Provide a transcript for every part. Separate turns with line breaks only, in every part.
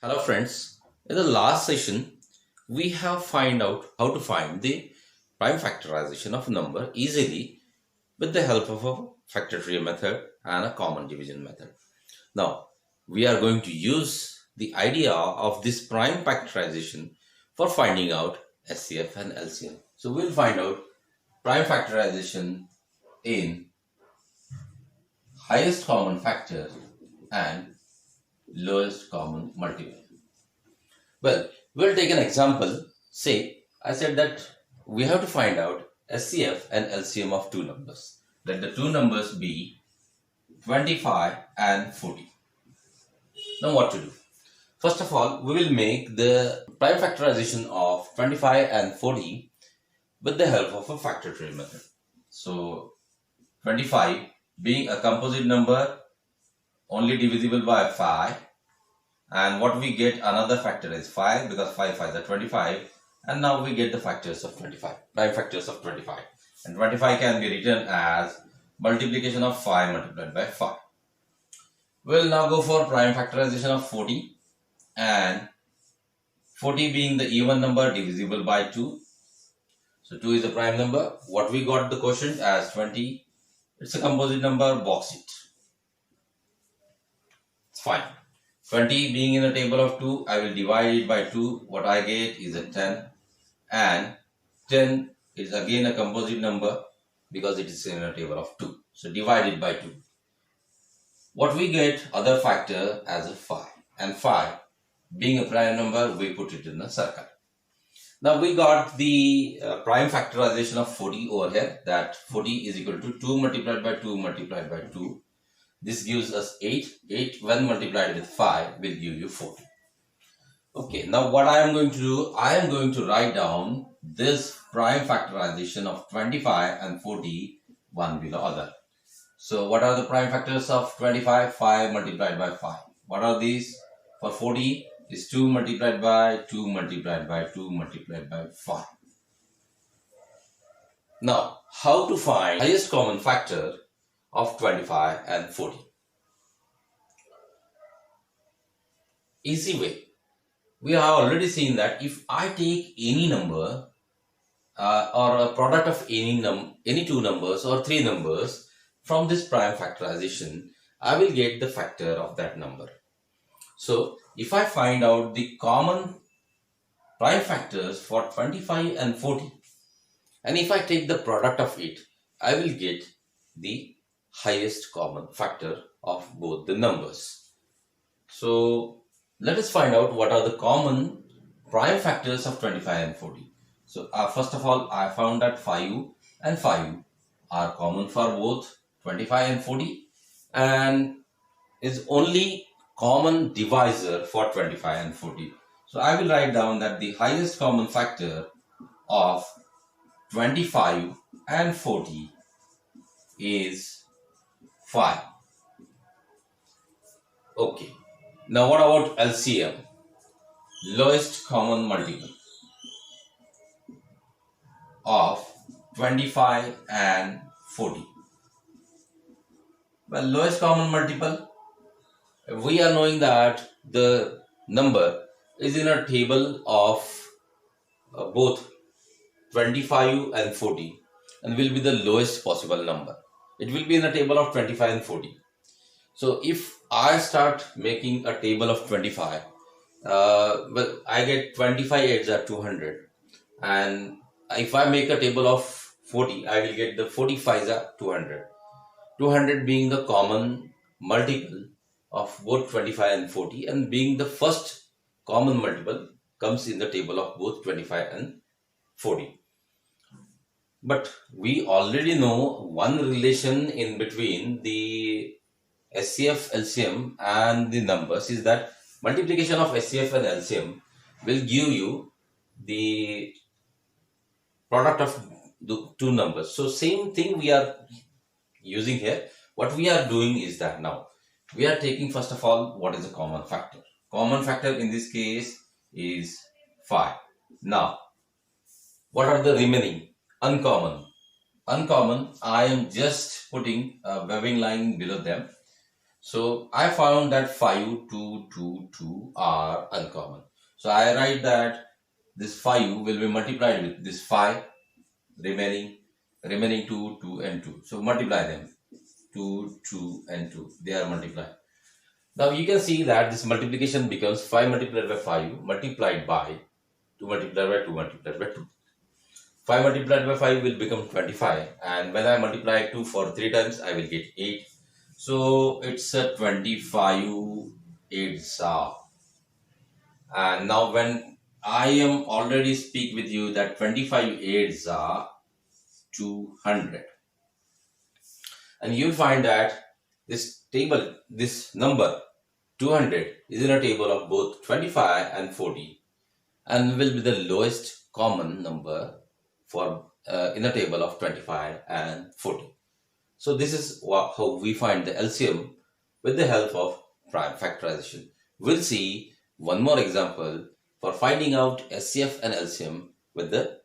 Hello friends, in the last session we have find out how to find the prime factorization of a number easily with the help of a factor tree method and a common division method. Now we are going to use the idea of this prime factorization for finding out HCF and LCM. So we'll find out prime factorization in highest common factor and lowest common multiple. Well, we'll take an example. Say, I said that we have to find out HCF and LCM of two numbers. Let the two numbers be 25 and 40. Now what to do? First of all, we will make the prime factorization of 25 and 40 with the help of a factor tree method. So, 25 being a composite number only divisible by 5, and what we get another factor is 5 because 5 5 is 25, and now we get the factors of 25, prime factors of 25, and 25 can be written as multiplication of 5 multiplied by 5. We'll now go for prime factorization of 40, and 40 being the even number divisible by 2. So 2 is a prime number. What we got the quotient as 20. It's a composite number, box it. It's fine. 20 being in the table of 2, I will divide it by 2. What I get is a 10. And 10 is again a composite number because it is in a table of 2. So divide it by 2. What we get other factor as a 5. And 5 being a prime number, we put it in a circle. Now we got the prime factorization of 40 over here. That 40 is equal to 2 multiplied by 2 multiplied by 2. This gives us 8. 8 when multiplied with 5 will give you 40. Okay, now what I am going to do, I am going to write down this prime factorization of 25 and 40 one below other. So what are the prime factors of 25? 5 multiplied by 5. What are these? For 40 is 2 multiplied by 2 multiplied by 2 multiplied by 5. Now, how to find highest common factor of 25 and 40? Easy way. We have already seen that if I take any number or a product of any two numbers or three numbers from this prime factorization, I will get the factor of that number. So if I find out the common prime factors for 25 and 40, and if I take the product of it, I will get the highest common factor of both the numbers. So let us find out what are the common prime factors of 25 and 40. So first of all, I found that 5 and 5 are common for both 25 and 40, and is only common divisor for 25 and 40. So I will write down that the highest common factor of 25 and 40 is 5. Okay. Now what about LCM? Lowest common multiple of 25 and 40. Well, lowest common multiple, we are knowing that the number is in a table of both 25 and 40 and will be the lowest possible number. It will be in a table of 25 and 40. So if I start making a table of 25, well, I get 25 8s are 200, and if I make a table of 40, I will get the 45s are 200. 200 being the common multiple of both 25 and 40, and being the first common multiple comes in the table of both 25 and 40. But we already know one relation in between the HCF LCM and the numbers is that multiplication of HCF and LCM will give you the product of the two numbers. So same thing we are using here. What we are doing is that now we are taking first of all what is the common factor. Common factor in this case is 5. Now what are the remaining? Uncommon, I am just putting a webbing line below them. So I found that 5, 2, 2, 2 are uncommon. So I write that this 5 will be multiplied with this 5 remaining 2, 2 and 2. So multiply them. 2, 2 and 2. They are multiplied. Now you can see that this multiplication becomes 5 multiplied by 5 multiplied by 2 multiplied by 2 multiplied by 2. 5 multiplied by 5 will become 25, and when I multiply 2 for 3 times I will get 8. So it's a 25 8s are. And now when I am already speak with you that 25 8s are 200, and you'll find that this number 200 is in a table of both 25 and 40, and will be the lowest common number for in a table of 25 and 40. So this is how we find the LCM with the help of prime factorization. We'll see one more example for finding out HCF and LCM with the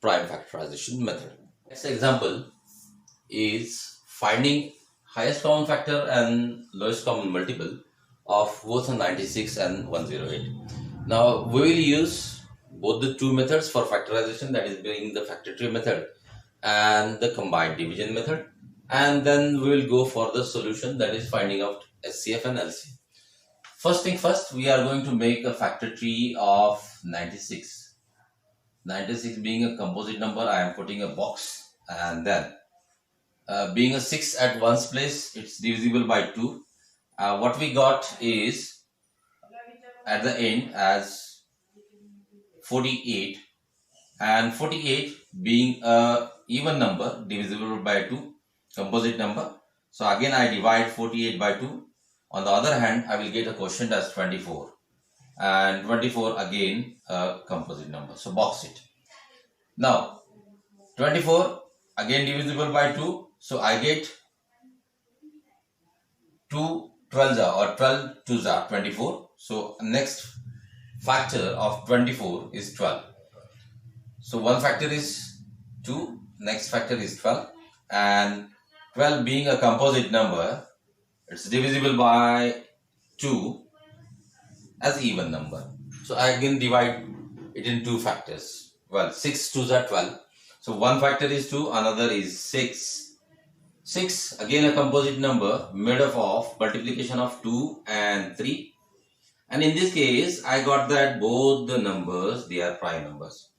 prime factorization method. Next example is finding highest common factor and lowest common multiple of both 96 and 108. Now we will use both the two methods for factorization, that is being the factor tree method and the combined division method, and then we will go for the solution, that is finding out HCF and LCM. First thing first, we are going to make a factor tree of 96. 96 being a composite number, I am putting a box, and then being a 6 at ones place, it's divisible by 2. What we got is at the end as 48, and 48 being a even number divisible by 2, composite number. So again I divide 48 by 2. On the other hand, I will get a quotient as 24, and 24 again a composite number. So box it. Now 24 again divisible by 2. So I get 2 12s or 12 2s are 24. So next factor of 24 is 12. So one factor is 2, next factor is 12, and 12 being a composite number, it's divisible by 2 as even number. So I again divide it in two factors. Well, 6 2s are 12. So one factor is 2, another is 6. 6 again a composite number made up of multiplication of 2 and 3. And in this case, I got that both the numbers, they are prime numbers.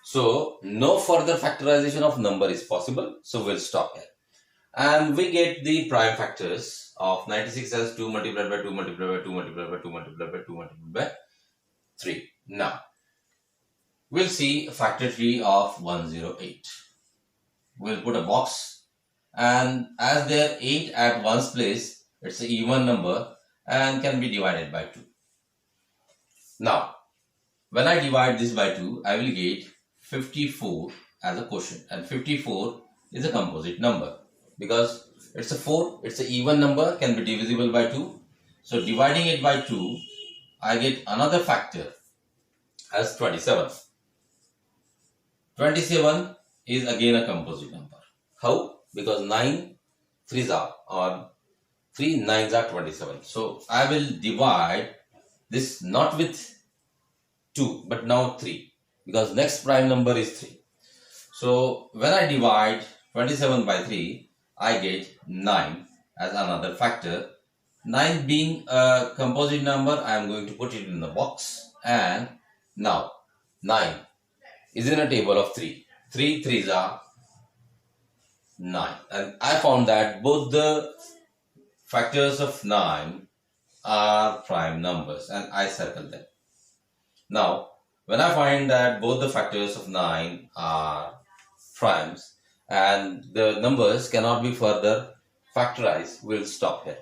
So no further factorization of number is possible. So we'll stop here. And we get the prime factors of 96 as 2 multiplied by 2 multiplied by 2 multiplied by 2 multiplied by 2 multiplied by 3. Now, we'll see a factor tree of 108. We'll put a box, and as there 8 at ones place, it's an even number and can be divided by 2. Now, when I divide this by 2, I will get 54 as a quotient, and 54 is a composite number because it's a 4, it's an even number, can be divisible by 2. So dividing it by 2, I get another factor as 27. 27 is again a composite number. How? Because 9 3s are, or 3 9s are 27. So I will divide this not with 2 but now 3, because next prime number is 3. So when I divide 27 by 3, I get 9 as another factor. 9 being a composite number, I am going to put it in the box, and now 9 is in a table of 3. 3 3s are 9, and I found that both the factors of 9 are prime numbers, and I circle them. Now, when I find that both the factors of 9 are primes and the numbers cannot be further factorized, we'll stop here.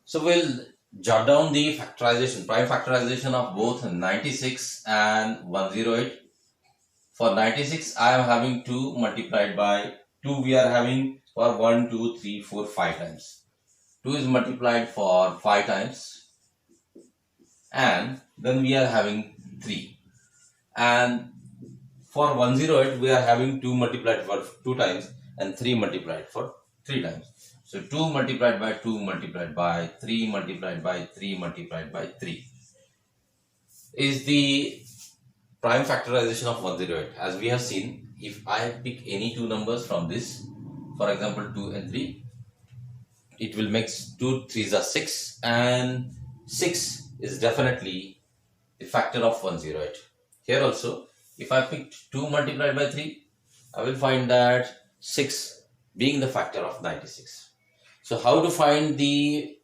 So we'll jot down the factorization, prime factorization of both 96 and 108. For 96, I am having 2 multiplied by 2, we are having for 1, 2, 3, 4, 5 times. 2 is multiplied for 5 times, and then we are having 3. And for 108, we are having 2 multiplied for 2 times and 3 multiplied for 3 times. So 2 multiplied by 2 multiplied by 3 multiplied by 3 multiplied by 3 is the prime factorization of 108. As we have seen, if I pick any two numbers from this, for example 2 and 3, it will make 2 3s are 6, and 6 is definitely the factor of 108. Here also, if I picked 2 multiplied by 3, I will find that 6 being the factor of 96. So how to find the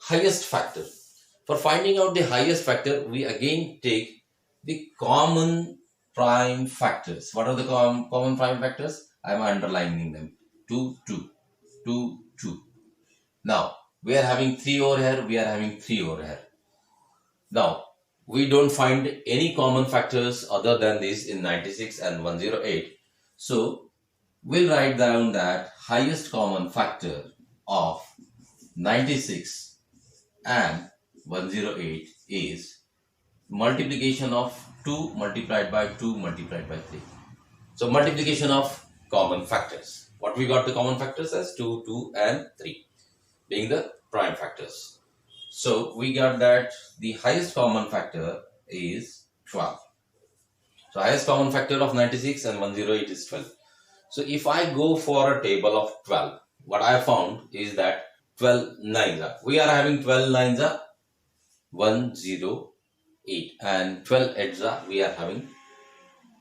highest factor? For finding out the highest factor, we again take the common prime factors. What are the common prime factors? I am underlining them. 2, 2, 2, 2. Now, we are having 3 over here, we are having 3 over here. Now, we don't find any common factors other than these in 96 and 108. So, we'll write down that highest common factor of 96 and 108 is multiplication of 2 multiplied by 2 multiplied by 3. So, multiplication of common factors. What we got the common factors as 2, 2 and 3 being the prime factors. So, we got that the highest common factor is 12. So, highest common factor of 96 and 108 is 12. So, if I go for a table of 12, what I found is that 12 nines are. We are having 12 nines are 108, and 12 eights are we are having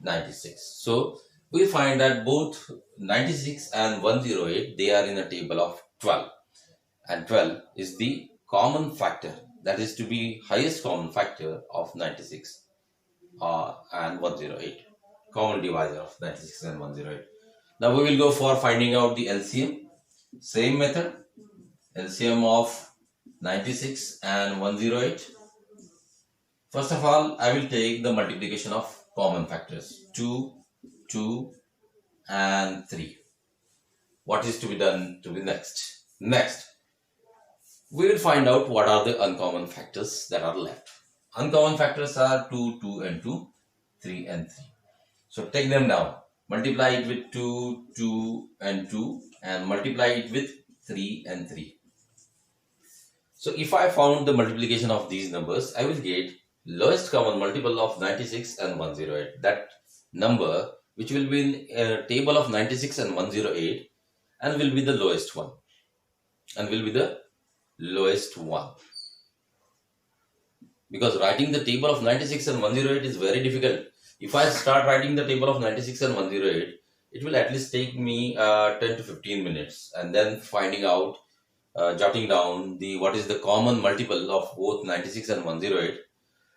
96. So, we find that both 96 and 108, they are in a table of 12. And 12 is the common factor, that is to be highest common factor of 96 and 108, common divisor of 96 and 108. Now we will go for finding out the LCM. Same method, LCM of 96 and 108. First of all, I will take the multiplication of common factors 2, 2 and 3. What is to be done to be next? Next, we will find out what are the uncommon factors that are left. Uncommon factors are 2, 2 and 2, 3 and 3. So take them down. Multiply it with 2, 2 and 2, and multiply it with 3 and 3. So if I found the multiplication of these numbers, I will get lowest common multiple of 96 and 108. That number which will be in a table of 96 and 108 and will be the lowest one. Because writing the table of 96 and 108 is very difficult. If I start writing the table of 96 and 108, it will at least take me 10 to 15 minutes, and then finding out, jotting down what is the common multiple of both 96 and 108.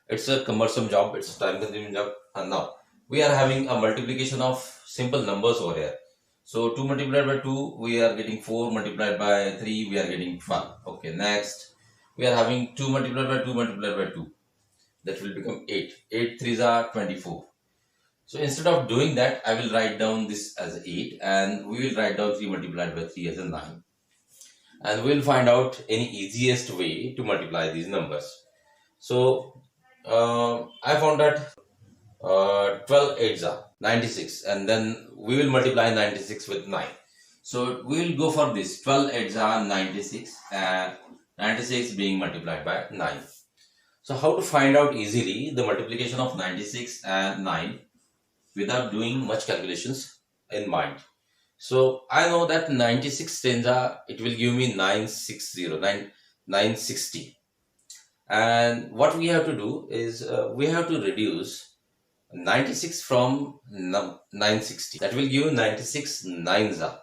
It's a cumbersome job, it's a time consuming job. And now we are having a multiplication of simple numbers over here. So 2 multiplied by 2, we are getting 4 multiplied by 3, we are getting 12. Okay, next we are having 2 multiplied by 2 multiplied by 2. That will become 8. 8 3s are 24. So instead of doing that, I will write down this as 8, and we will write down 3 multiplied by 3 as a 9. And we will find out any easiest way to multiply these numbers. So I found that 12 eights are 96, and then we will multiply 96 with 9. So we will go for this. 12 eights are 96, and 96 being multiplied by 9. So how to find out easily the multiplication of 96 and 9 without doing much calculations in mind? So I know that 96 tens are, it will give me 960. And what we have to do is we have to reduce 96 from 960. That will give 96 nines are,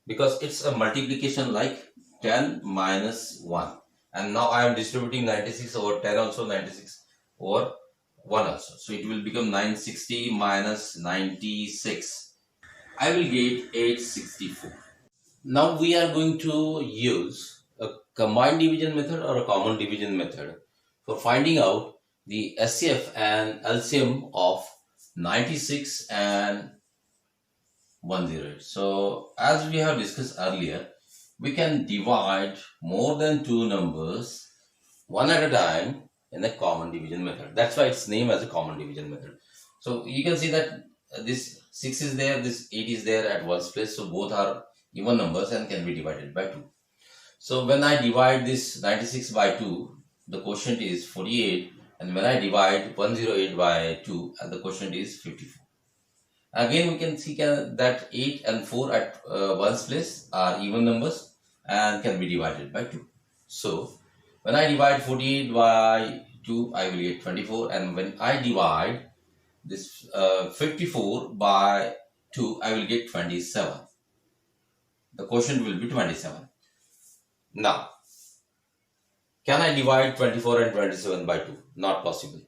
because it's a multiplication like 10 minus 1. And now I am distributing 96 over 10 also, 96 over 1 also. So it will become 960 minus 96. I will get 864. Now we are going to use a combined division method or a common division method for finding out the HCF and LCM of 96 and 108. So as we have discussed earlier, we can divide more than two numbers one at a time in a common division method. That's why it's named as a common division method. So you can see that this 6 is there, this 8 is there at one's place. So both are even numbers and can be divided by 2. So when I divide this 96 by 2, the quotient is 48, and when I divide 108 by 2, and the quotient is 54. Again, we can see that 8 and 4 at one's place are even numbers and can be divided by 2. So when I divide 48 by 2, I will get 24, and when I divide this 54 by 2, I will get 27. The quotient will be 27. Now, can I divide 24 and 27 by 2? Not possible.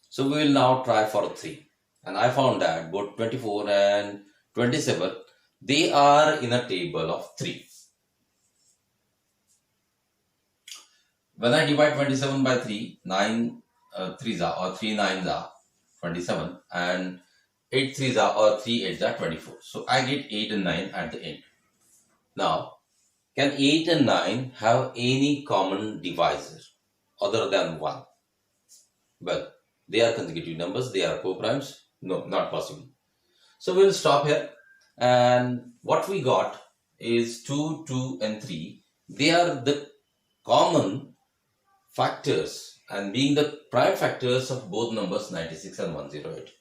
So we will now try for 3. And I found that both 24 and 27, they are in a table of 3. When I divide 27 by 3, 9 3s are or 3 9s are 27, and 8 3s are or 3 8s are 24. So I get 8 and 9 at the end. Now, can 8 and 9 have any common divisor other than 1? Well, they are consecutive numbers, they are co-primes. No, not possible. So we'll stop here. And what we got is 2, 2, and 3. They are the common factors and being the prime factors of both numbers 96 and 108.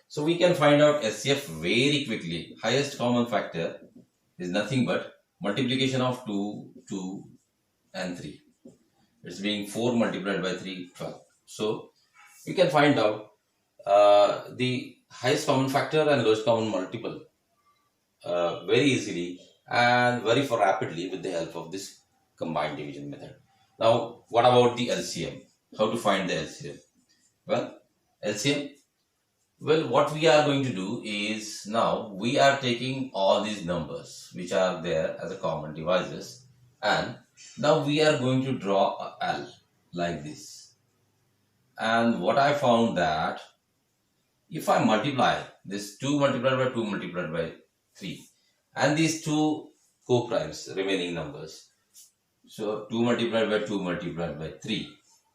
So we can find out HCF very quickly. Highest common factor is nothing but multiplication of 2, 2, and 3. It's being 4 multiplied by 3, 12. So we can find out the highest common factor and lowest common multiple very easily and very rapidly with the help of this combined division method. Now, what about the LCM? How to find the LCM? Well, LCM, well, what we are going to do is now we are taking all these numbers which are there as a common divisors, and now we are going to draw a L like this. And what I found that if I multiply this 2 multiplied by 2 multiplied by 3 and these two co-primes remaining numbers, so 2 multiplied by 2 multiplied by 3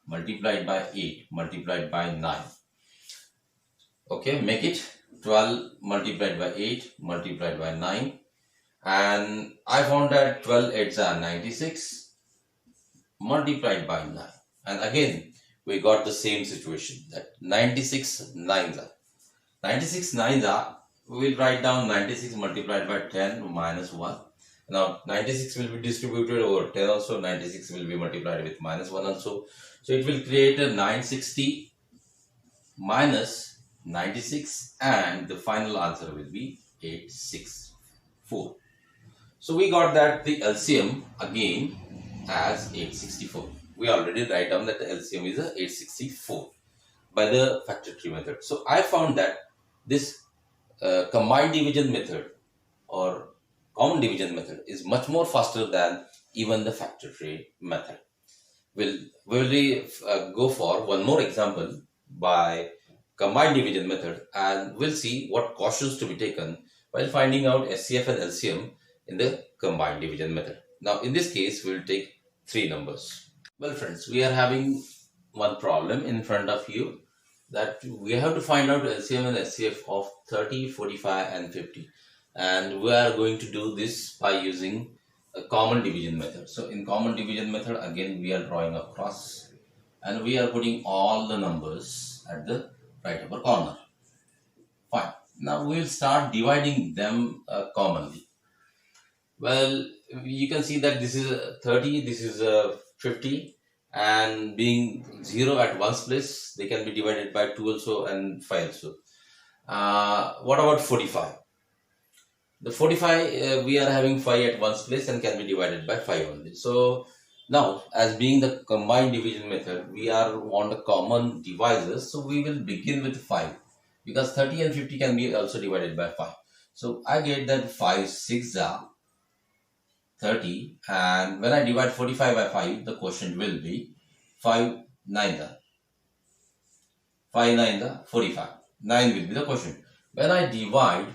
multiplied by 8 multiplied by 9, okay, make it 12 multiplied by 8 multiplied by 9, and I found that 12 8s are 96 multiplied by 9, and again we got the same situation that 96 9s are 96 9s are, we will write down 96 multiplied by 10 minus 1. Now 96 will be distributed over 10 also, 96 will be multiplied with minus 1 also. So it will create a 960 minus 96, and the final answer will be 864. So we got that the LCM again as 864. We already write down that the LCM is a 864 by the factor tree method. So I found that this combined division method or common division method is much more faster than even the factor tree method. We'll go for one more example by combined division method, and we'll see what cautions to be taken while finding out HCF and LCM in the combined division method. Now in this case, we'll take 3 numbers. Well friends, we are having one problem in front of you, that we have to find out LCM and HCF of 30, 45 and 50, and we are going to do this by using a common division method. So in common division method, again we are drawing a cross and we are putting all the numbers at the right upper corner. Fine. Now we will start dividing them commonly. Well, you can see that this is a 30, this is a 50, and being 0 at one's place, they can be divided by 2 also and 5 also. What about 45? The 45, we are having 5 at one's place and can be divided by 5 only. So now, as being the combined division method, we are on the common divisors, so we will begin with 5, because 30 and 50 can be also divided by 5. So I get that 5 6 are 30, and when I divide 45 by 5, the quotient will be 5 9 are 5 9 are 45. 9 will be the quotient. When I divide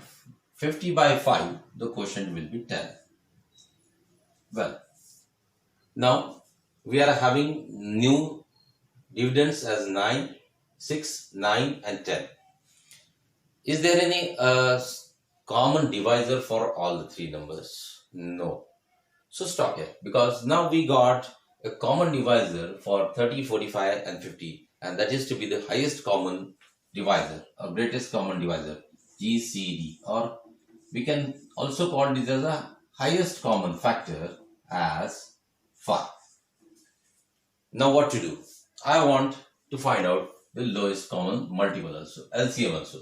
50 by 5, the quotient will be 10. Well, now we are having new dividends as 9, 6, 9 and 10. Is there any common divisor for all the three numbers? No. So stop here, because now we got a common divisor for 30, 45 and 50, and that is to be the highest common divisor or greatest common divisor, GCD, or we can also call this as a highest common factor as 5. Now what to do? I want to find out the lowest common multiple also, LCM also.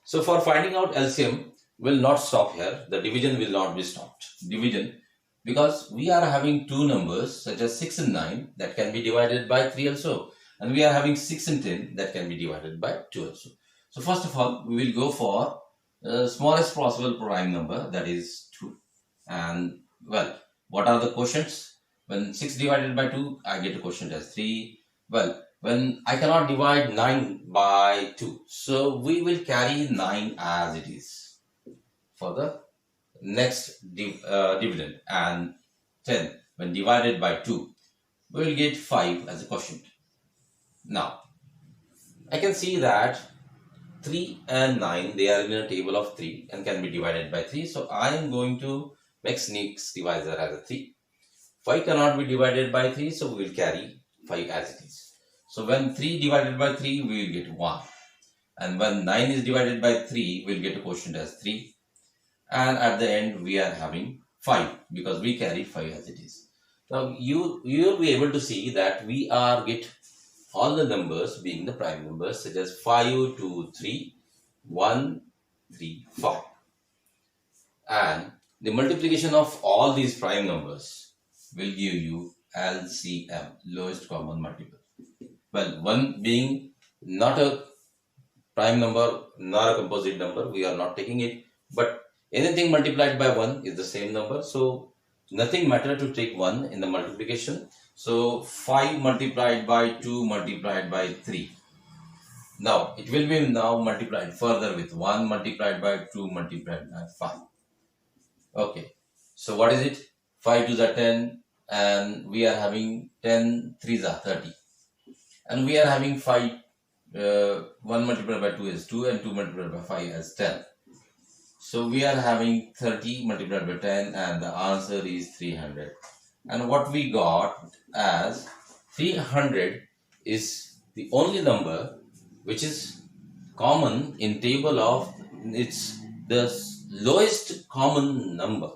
So for finding out LCM, will not stop here. The division will not be stopped. Division, because we are having two numbers such as 6 and 9 that can be divided by 3 also. And we are having 6 and 10 that can be divided by 2 also. So first of all, we will go for the smallest possible prime number, that is 2. And well, what are the quotients? When 6 divided by 2, I get a quotient as 3. Well, when I cannot divide 9 by 2, so we will carry 9 as it is for the next dividend, and 10 when divided by 2, we will get 5 as a quotient. Now, I can see that 3 and 9, they are in a table of 3 and can be divided by 3. So I am going to make next divisor as a 3. 5 cannot be divided by 3, so we will carry 5 as it is. So when 3 divided by 3, we will get 1. And when 9 is divided by 3, we will get a quotient as 3. And at the end, we are having 5 because we carry 5 as it is. Now, you will be able to see that we are get all the numbers being the prime numbers, such as 5, 2, 3, 1, 3, 5. And the multiplication of all these prime numbers will give you LCM, lowest common multiple. Well, 1 being not a prime number, not a composite number, we are not taking it, but anything multiplied by 1 is the same number, so nothing matter to take 1 in the multiplication. So 5 multiplied by 2 multiplied by 3. Now it will be now multiplied further with 1 multiplied by 2 multiplied by 5. Okay, so what is it? 5 2s are 10, and we are having 10 3s are 30, and we are having 5 1 multiplied by 2 is 2, and 2 multiplied by 5 is 10. So we are having 30 multiplied by 10, and the answer is 300. And what we got as 300 is the only number which is common in table of, it's the lowest common number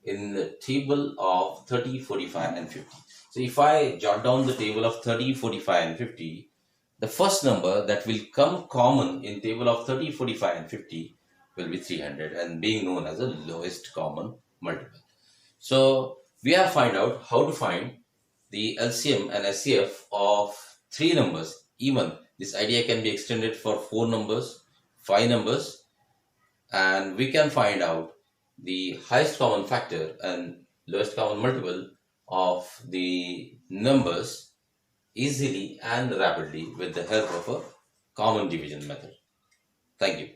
in the table of 30, 45 and 50. So if I jot down the table of 30, 45 and 50, the first number that will come common in table of 30, 45 and 50 will be 300, and being known as the lowest common multiple. So we have find out how to find the LCM and HCF of 3 numbers. Even this idea can be extended for 4 numbers, 5 numbers, and we can find out the highest common factor and lowest common multiple of the numbers easily and rapidly with the help of a common division method. Thank you.